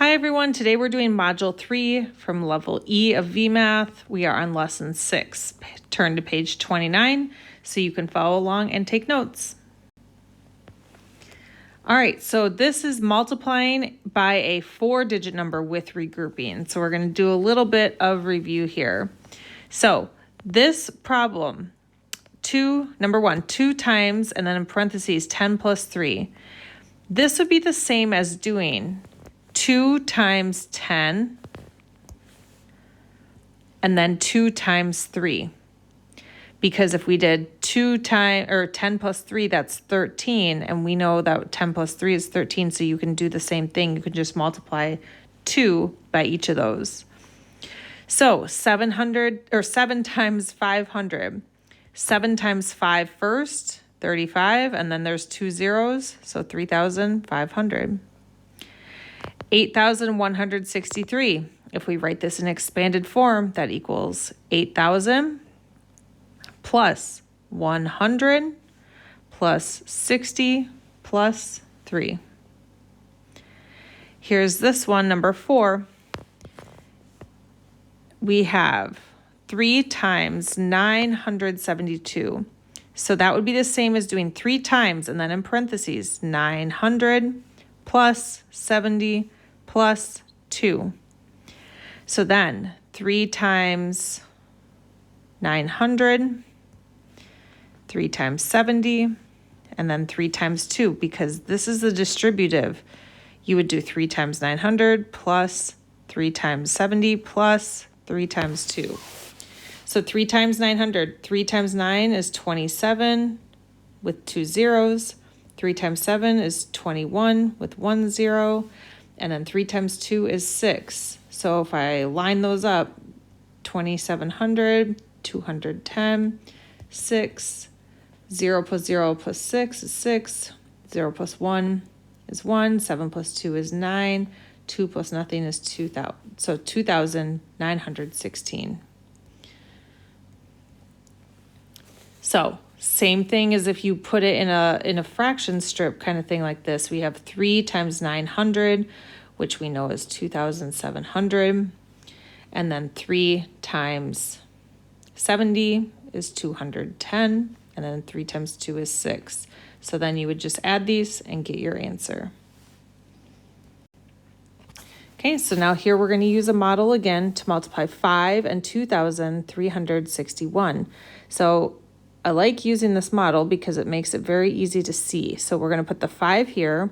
Hi everyone, today we're doing Module 3 from Level E of VMath. We are on Lesson 6. Turn to page 29 so you can follow along and take notes. All right, so this is multiplying by a 4-digit number with regrouping. So we're going to do a little bit of review here. So this problem, number 1, 2 times, and then in parentheses, 10 plus 3. This would be the same as doing 2 times 10 and then 2 times 3. Because if we did 10 plus 3, that's 13, and we know that 10 plus 3 is 13, so you can do the same thing. You can just multiply 2 by each of those. So 7 times 500. 7 times 5 first, 35, and then there's 2 zeros, so 3,500. 8,163. If we write this in expanded form, that equals 8,000 plus 100 plus 60 plus 3. Here's this one, number 4. We have 3 times 972. So that would be the same as doing 3 times, and then in parentheses, 900 plus 70 plus 2. So then 3 times 900, 3 times 70, and then 3 times 2, because this is the distributive. You would do 3 times 900 plus 3 times 70 plus 3 times 2. So 3 times 900, 3 times 9 is 27 with 2 zeros. 3 times 7 is 21 with 1 zero. And then 3 times 2 is 6. So if I line those up, 2,700, 210, 6, 0 plus 0 plus 6 is 6, 0 plus 1 is 1, 7 plus 2 is 9, 2 plus nothing is 2,000. So 2,916. So same thing as if you put it in a fraction strip kind of thing like this. We have 3 times 900, which we know is 2,700. And then 3 times 70 is 210. And then 3 times 2 is 6. So then you would just add these and get your answer. Okay, so now here we're going to use a model again to multiply 5 and 2,361. So I like using this model because it makes it very easy to see. So we're going to put the 5 here,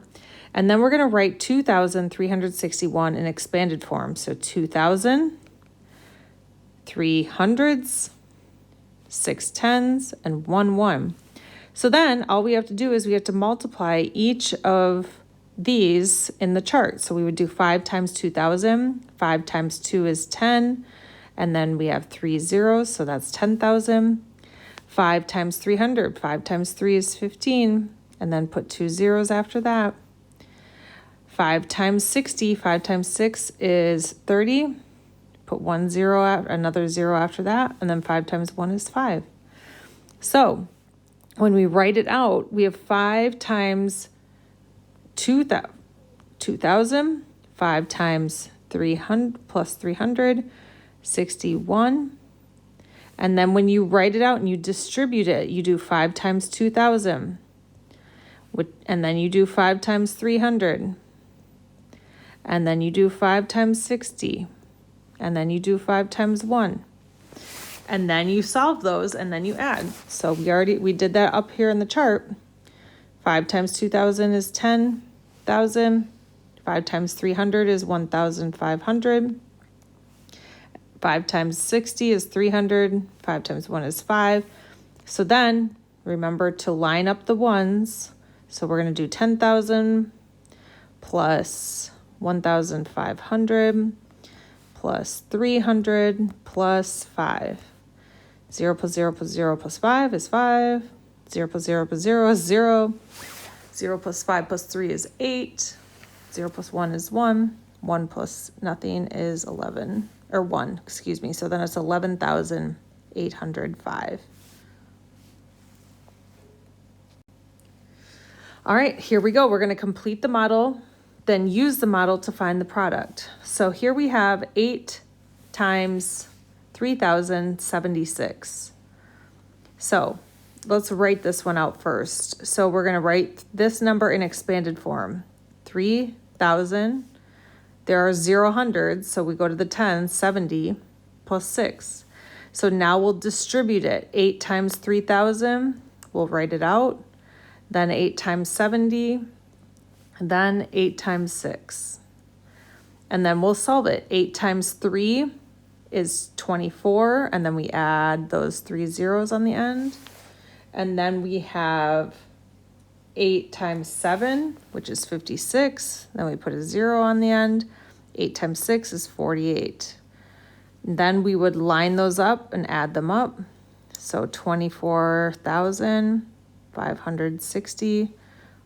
and then we're going to write 2,361 in expanded form. So 2,000, 3 hundreds, 6 tens, and 1 1. So then all we have to do is we have to multiply each of these in the chart. So we would do 5 times 2,000. 5 times 2 is 10. And then we have 3 zeros, so that's 10,000. 5 times 300. 5 times 3 is 15. And then put 2 zeros after that. 5 times 60. 5 times 6 is 30. Put 1 zero, another 0 after that. And then 5 times 1 is 5. So when we write it out, we have 5 times 2,000, 5 times 300 plus 300, 61. And then when you write it out and you distribute it, you do 5 times 2,000. And then you do 5 times 300. And then you do 5 times 60. And then you do 5 times 1. And then you solve those and then you add. So we did that up here in the chart. 5 times 2,000 is 10,000. 5 times 300 is 1,500. 5 times 60 is 300. 5 times 1 is 5. So then remember to line up the ones. So we're going to do 10,000 plus 1,500 plus 300 plus 5. 0 plus 0 plus 0 plus 5 is 5. 0 plus 0 plus 0 is 0. 0 plus 5 plus 3 is 8. 0 plus 1 is 1. 1 plus nothing is 11. Or 1, excuse me. So then it's 11,805. All right, here we go. We're going to complete the model then use the model to find the product. So here we have 8 times 3,076. So let's write this one out first. So we're going to write this number in expanded form. 3,000. There are 0 hundreds, so we go to the 10, 70 plus 6. So now we'll distribute it. 8 times 3,000, we'll write it out. Then 8 times 70, then 8 times 6. And then we'll solve it. 8 times 3 is 24, and then we add those 3 zeros on the end. And then we have 8 times 7, which is 56. Then we put a 0 on the end. 8 times 6 is 48. And then we would line those up and add them up. So 24,560,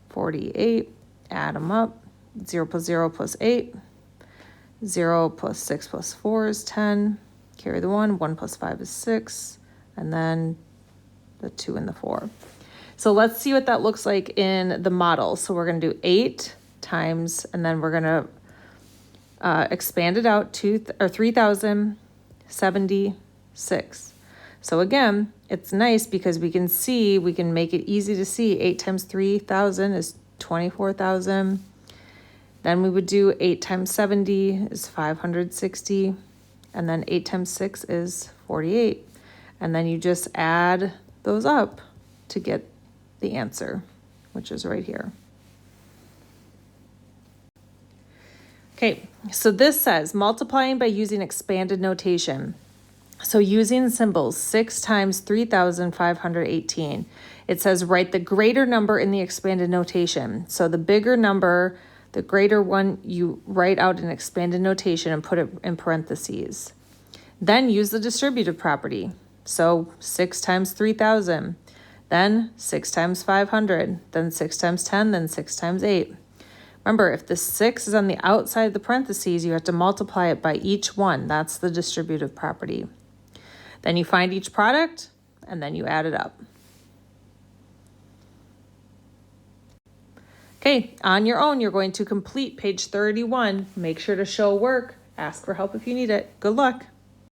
48. Add them up. 0 plus 0 plus 8. 0 plus 6 plus 4 is 10. Carry the 1. 1 plus 5 is 6. And then the 2 and the 4. So let's see what that looks like in the model. So we're going to do 8 times, and then we're going to expand it out to 3,076. So again, it's nice because we can make it easy to see. 8 times 3,000 is 24,000. Then we would do 8 times 70 is 560. And then 8 times 6 is 48. And then you just add those up to get the answer, which is right here. Okay, so this says multiplying by using expanded notation. So using symbols, 6 times 3,518. It says write the greater number in the expanded notation. So the bigger number, the greater one, you write out in expanded notation and put it in parentheses. Then use the distributive property. So 6 times 3,000, then 6 times 500, then 6 times 10, then 6 times 8. Remember, if the 6 is on the outside of the parentheses, you have to multiply it by each one. That's the distributive property. Then you find each product, and then you add it up. Okay, on your own, you're going to complete page 31. Make sure to show work. Ask for help if you need it. Good luck.